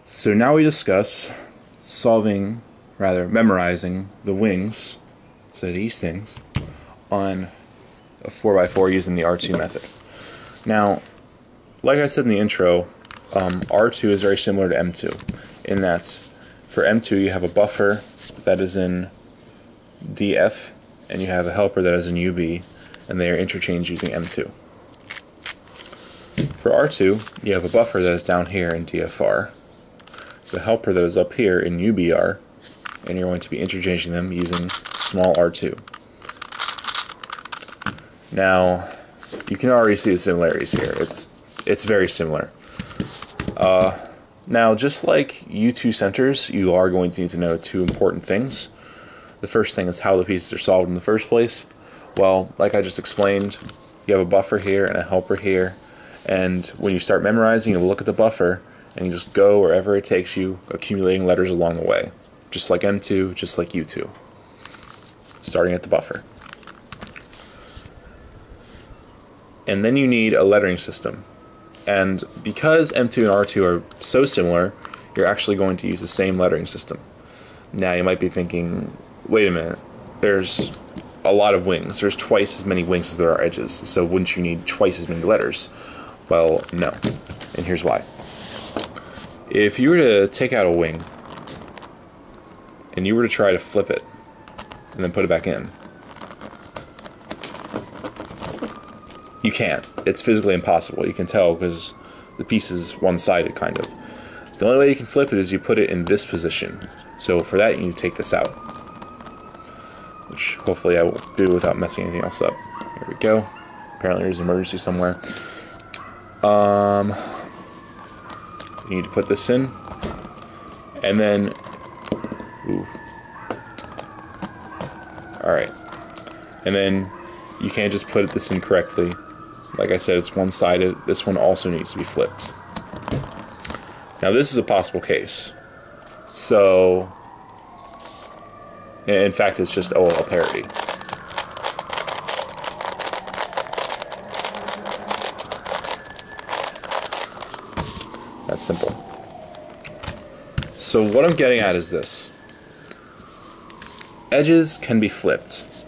So now we discuss memorizing the wings, so these things, on a 4x4 using the R2 method. Now, like I said in the intro, R2 is very similar to M2 in that for M2 you have a buffer that is in DF and you have a helper that is in UB, and they are interchanged using M2. For R2, you have a buffer that is down here in DFR, the helper that is up here in UBR, and you're going to be interchanging them using small r2. Now, you can already see the similarities here. It's very similar. Now, just like U2 centers, you are going to need to know two important things. The first thing is how the pieces are solved in the first place. Well, like I just explained, you have a buffer here and a helper here, and when you start memorizing, you look at the buffer and you just go wherever it takes you, accumulating letters along the way. Just like M2, just like U2. Starting at the buffer. And then you need a lettering system. And because M2 and R2 are so similar, you're actually going to use the same lettering system. Now you might be thinking, wait a minute, there's a lot of wings. There's twice as many wings as there are edges, so wouldn't you need twice as many letters? Well, no. And here's why. If you were to take out a wing, and you were to try to flip it, and then put it back in, you can't. It's physically impossible. You can tell because the piece is one-sided, kind of. The only way you can flip it is you put it in this position. So for that, you need to take this out, which hopefully I will do without messing anything else up. Here we go. Apparently there's an emergency somewhere. You need to put this in, and then, alright, and then you can't just put this in correctly. Like I said, it's one-sided. This one also needs to be flipped. Now this is a possible case. So, in fact, it's just OLL parity. That's simple. So what I'm getting at is this. Edges can be flipped.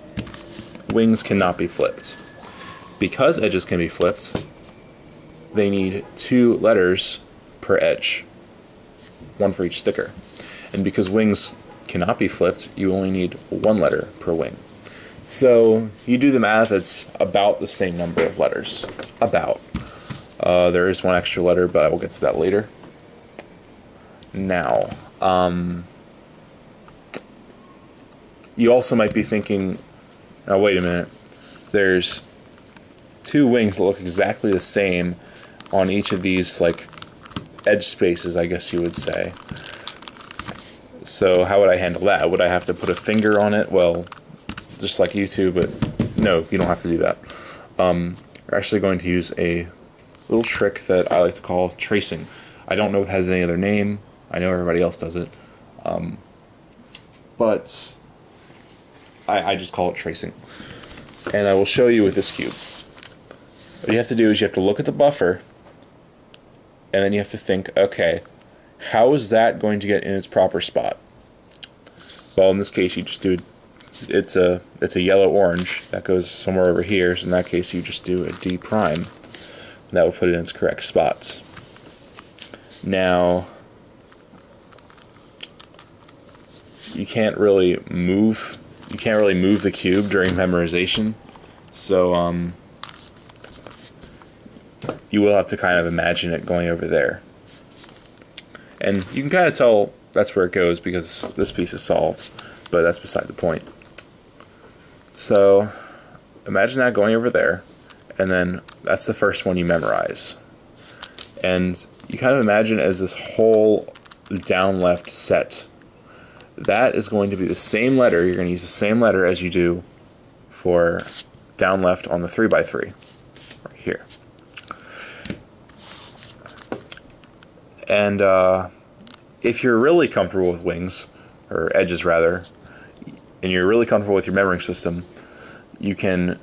Wings cannot be flipped. Because edges can be flipped, they need 2 letters per edge. 1 for each sticker. And because wings cannot be flipped, you only need 1 letter per wing. So you do the math, it's about the same number of letters. About. There is 1 extra letter, but I will get to that later. Now, you also might be thinking, oh, wait a minute, there's 2 wings that look exactly the same on each of these, like, edge spaces, I guess you would say. So how would I handle that? Would I have to put a finger on it? Well, just like U2, but no, you don't have to do that. We're actually going to use a little trick that I like to call tracing. I don't know if it has any other name. I know everybody else does it. But I just call it tracing. And I will show you with this cube. What you have to do is you have to look at the buffer, and then you have to think, okay, how is that going to get in its proper spot? Well, in this case, you just do, it's a yellow-orange. That goes somewhere over here, so in that case, you just do a D prime. That will put it in its correct spots. Now, you can't really move the cube during memorization, so you will have to kind of imagine it going over there. And you can kind of tell that's where it goes because this piece is solved, but that's beside the point. So imagine that going over there, and then that's the first one you memorize. And you kind of imagine as this whole down left set. That is going to be the same letter. You're going to use the same letter as you do for down left on the 3x3 right here. And if you're really comfortable with wings, or edges rather, and you're really comfortable with your memory system, you can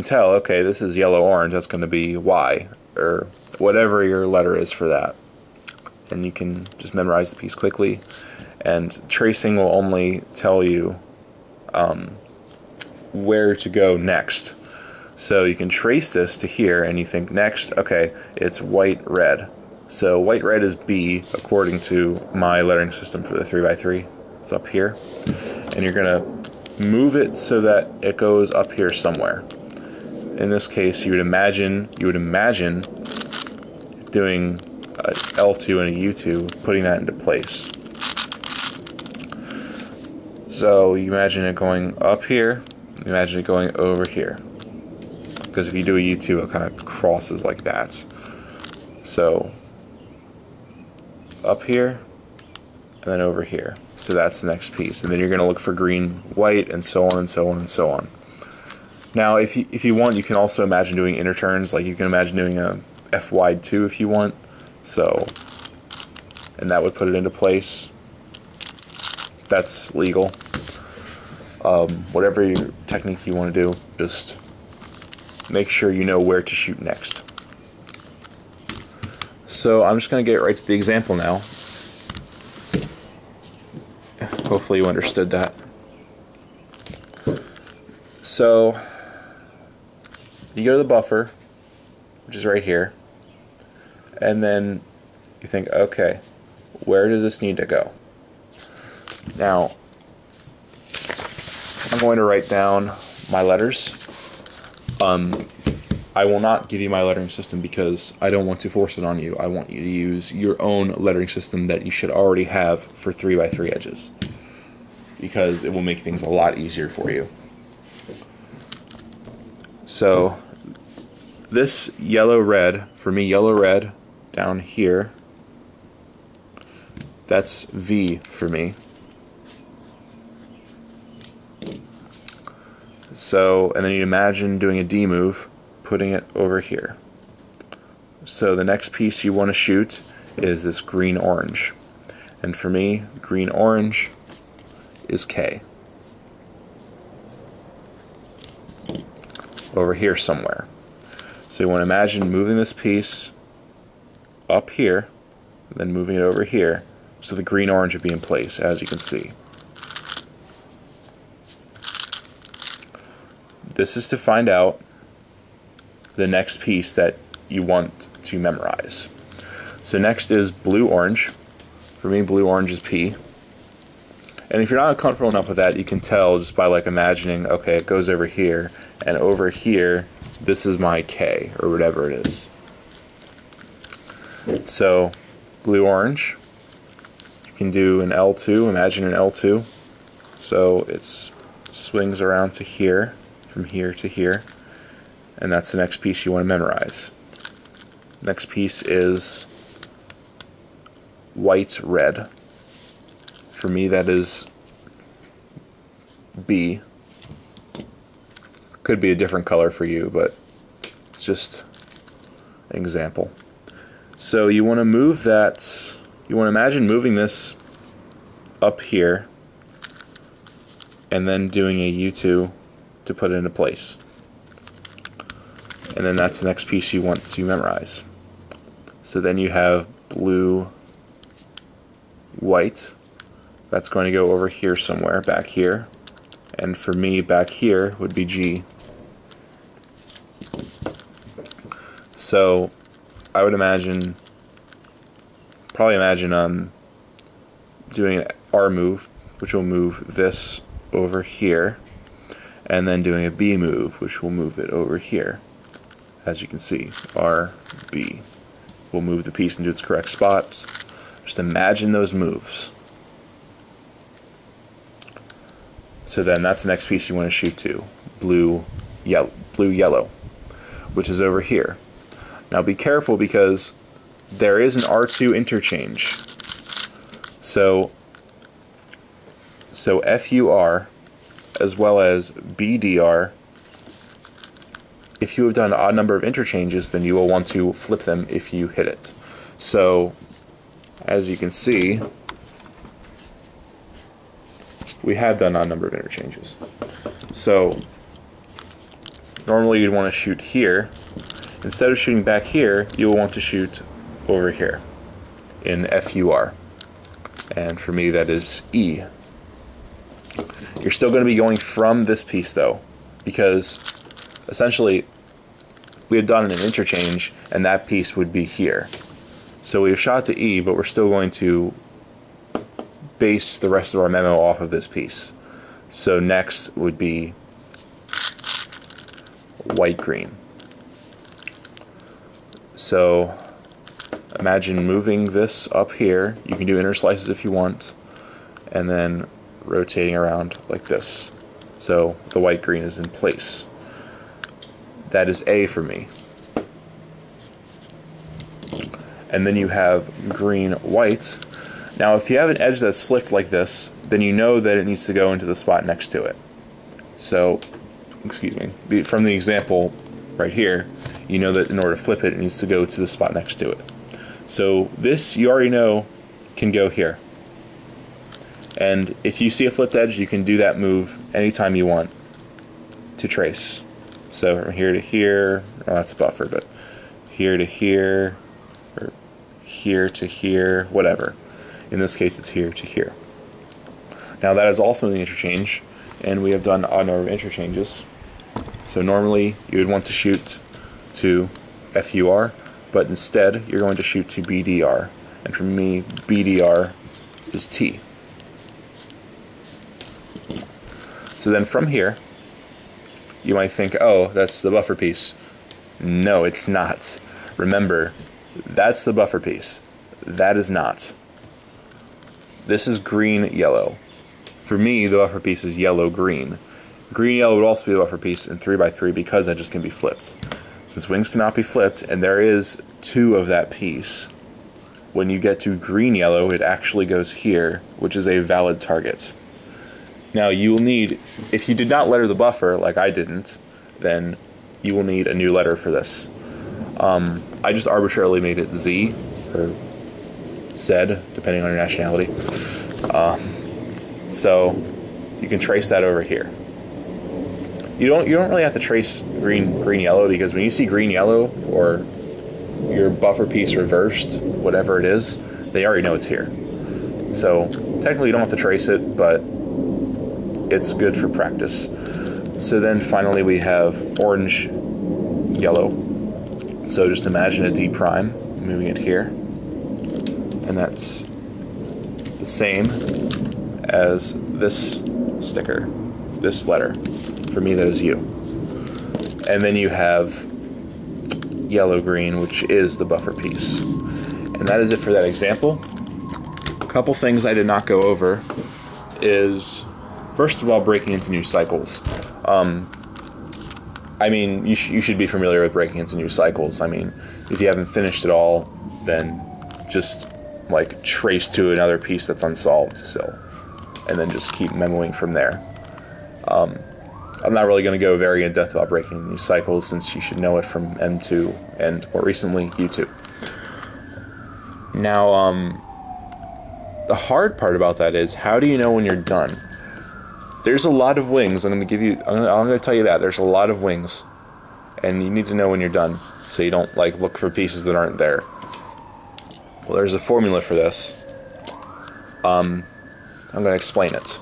tell, okay, this is yellow-orange, that's going to be Y, or whatever your letter is for that. and you can just memorize the piece quickly. And tracing will only tell you where to go next. So you can trace this to here, and you think next, okay, it's white, red. So white, red is B according to my lettering system for the 3x3. It's up here. And you're going to move it so that it goes up here somewhere. In this case, you would imagine doing a L2 and a U2, putting that into place. So you imagine it going up here, you imagine it going over here. Because if you do a U2, it kind of crosses like that. So up here, and then over here. So that's the next piece. And then you're going to look for green, white, and so on and so on and so on. Now, if you want, you can also imagine doing inner turns. Like you can imagine doing a F wide 2 if you want. So, and that would put it into place. That's legal. Whatever technique you want to do, just make sure you know where to shoot next. So I'm just going to get right to the example now. Hopefully you understood that. So you go to the buffer, which is right here, and then you think, okay, where does this need to go? Now, I'm going to write down my letters. I will not give you my lettering system because I don't want to force it on you. I want you to use your own lettering system that you should already have for 3x3 edges, because it will make things a lot easier for you. So this yellow-red, for me yellow-red down here, that's V for me. So, and then you imagine doing a D move, putting it over here. So the next piece you want to shoot is this green-orange. And for me, green-orange is K. Over here somewhere. So you want to imagine moving this piece up here, then moving it over here, so the green-orange would be in place, as you can see. This is to find out the next piece that you want to memorize. So next is blue-orange. For me, blue-orange is P. And if you're not comfortable enough with that, you can tell just by like imagining, okay, it goes over here, and over here, this is my K, or whatever it is. So, blue-orange, you can do an L2, imagine an L2. So it swings around to here, from here to here, and that's the next piece you want to memorize. Next piece is white-red. For me, that is B. Could be a different color for you, but it's just an example. So you want to move that, you want to imagine moving this up here and then doing a U2 to put it into place. And then that's the next piece you want to memorize. So then you have blue, white. That's going to go over here somewhere, back here. And for me, back here would be G. So I would imagine, probably imagine doing an R move, which will move this over here, and then doing a B move, which will move it over here. As you can see, R, B. We'll move the piece into its correct spots. Just imagine those moves. So then that's the next piece you want to shoot to, blue, yellow, which is over here. Now be careful because there is an R2 interchange. So FUR as well as BDR, if you have done an odd number of interchanges, then you will want to flip them if you hit it. So as you can see, we have done an odd number of interchanges. So normally you'd want to shoot here. Instead of shooting back here, you'll want to shoot over here. in FUR. And for me, that is E. You're still going to be going from this piece, though, because essentially we had done an interchange, and that piece would be here. So we've shot to E, but we're still going to base the rest of our memo off of this piece. So next would be white-green. So imagine moving this up here. You can do inner slices if you want, and then rotating around like this. So the white-green is in place. That is A for me. And then you have green-white. Now if you have an edge that's flipped like this, then you know that it needs to go into the spot next to it. So, excuse me, from the example right here, you know that in order to flip it, it needs to go to the spot next to it. So this, you already know, can go here. And if you see a flipped edge, you can do that move anytime you want to trace. So from here to here, oh, that's a buffer, but here to here, or here to here, whatever. In this case, it's here to here. Now that is also the interchange, and we have done a number of interchanges. So normally you would want to shoot to FUR, but instead you're going to shoot to BDR. And for me, BDR is T. So then from here, you might think, oh, that's the buffer piece. No, it's not. Remember, that's the buffer piece. That is not. This is green-yellow. For me, the buffer piece is yellow-green. Green-yellow would also be the buffer piece in 3x3 because that just can be flipped. Since wings cannot be flipped, and there is 2 of that piece, when you get to green-yellow, it actually goes here, which is a valid target. Now you will need, if you did not letter the buffer, like I didn't, then you will need a new letter for this. I just arbitrarily made it Z, or Z, depending on your nationality. So you can trace that over here. You don't really have to trace green yellow, because when you see green yellow or your buffer piece reversed, whatever it is, they already know it's here. So technically you don't have to trace it, but it's good for practice. So then finally we have orange yellow. So just imagine a D prime, moving it here, and that's the same as this sticker, this letter. For me, that is U. And then you have yellow-green, which is the buffer piece. And that is it for that example. A couple things I did not go over is, first of all, breaking into new cycles. I mean, you should be familiar with breaking into new cycles. I mean, if you haven't finished it all, then just like trace to another piece that's unsolved still, and then just keep memoing from there. I'm not really going to go very in depth about breaking new cycles, since you should know it from M2 and more recently U2. Now, the hard part about that is, how do you know when you're done? There's a lot of wings. I'm going to tell you that there's a lot of wings, and you need to know when you're done, so you don't like look for pieces that aren't there. Well, there's a formula for this. I'm going to explain it.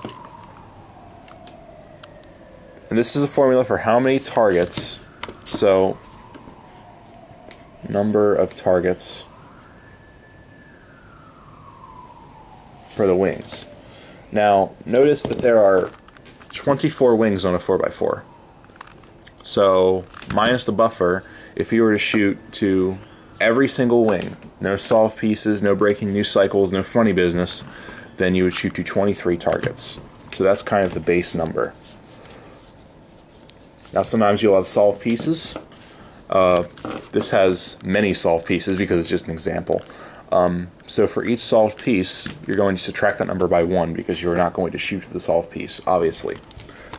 And this is a formula for how many targets. So, number of targets for the wings. Now, notice that there are 24 wings on a 4x4. So, minus the buffer, if you were to shoot to every single wing, no solved pieces, no breaking new cycles, no funny business, then you would shoot to 23 targets. So that's kind of the base number. Now sometimes you'll have solved pieces. This has many solved pieces because it's just an example. So for each solved piece, you're going to subtract that number by 1, because you're not going to shoot the solved piece, obviously.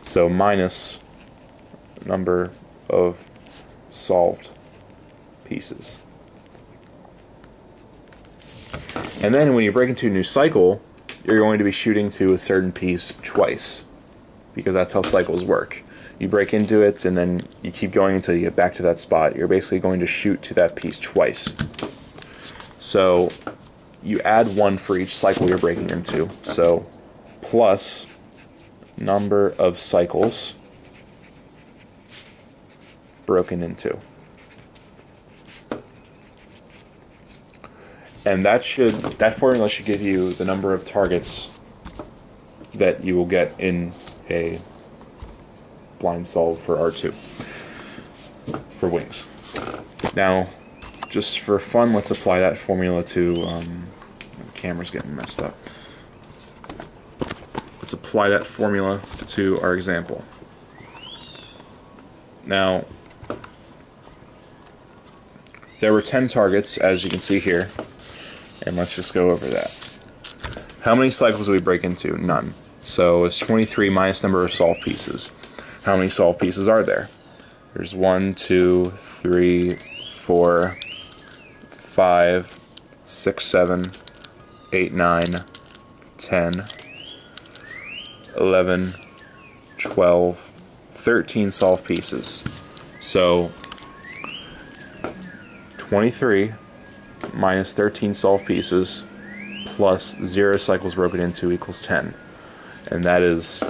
So minus number of solved pieces. And then when you break into a new cycle, you're going to be shooting to a certain piece twice, because that's how cycles work. You break into it, and then you keep going until you get back to that spot. You're basically going to shoot to that piece twice. So you add 1 for each cycle you're breaking into. So plus number of cycles broken into. And that formula should give you the number of targets that you will get in a blind solve for R2 for wings. Now, just for fun, let's apply that formula to the camera's getting messed up. Let's apply that formula to our example. Now, there were 10 targets, as you can see here, and let's just go over that. How many cycles do we break into? None. So it's 23 minus number of solved pieces. How many solved pieces are there? There's 1, 2, 3, 4, 5, 6, 7, 8, 9, 10, 11, 12, 13 solved pieces. So 23 minus 13 solved pieces plus 0 cycles broken into equals 10. And that is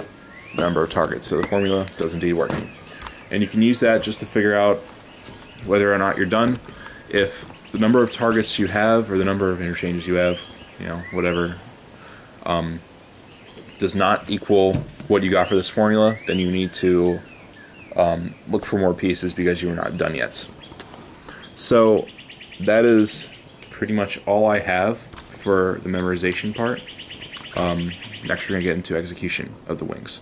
the number of targets. So the formula does indeed work. And you can use that just to figure out whether or not you're done. If the number of targets you have, or the number of interchanges you have, whatever, does not equal what you got for this formula, then you need to look for more pieces because you are not done yet. So that is pretty much all I have for the memorization part. Next we're going to get into execution of the wings.